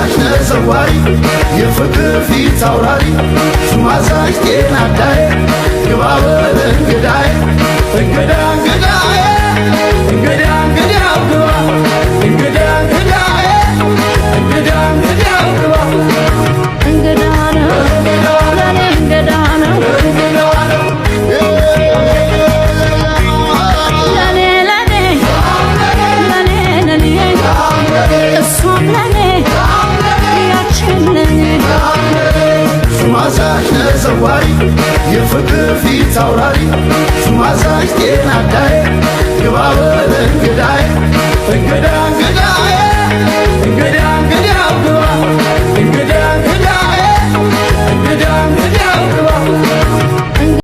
አዛዥ ተሰዋሪ የፍቅር ፊት አውራሪ ሹም አዛዥ ጤና አዳዬ ግባ በል እንግዳዬ እንግዳ እንግዳዬ እንግዳ እንግዳው ግባ እንግዳ እንግዳዬ እንግዳ እንግዳው ግባ እንግዳ ነው ለኔ እንግዳ ነው እሷም ለኔ ያችን ለኔ ሹም አዛዥ ተሰዋሪ የፍቅር ፊት አውራሪ ሹም አዛዥ ጤና አዳዬ ግባ በል እንግዳዬ እንግዳ እንግዳዬ እንግዳ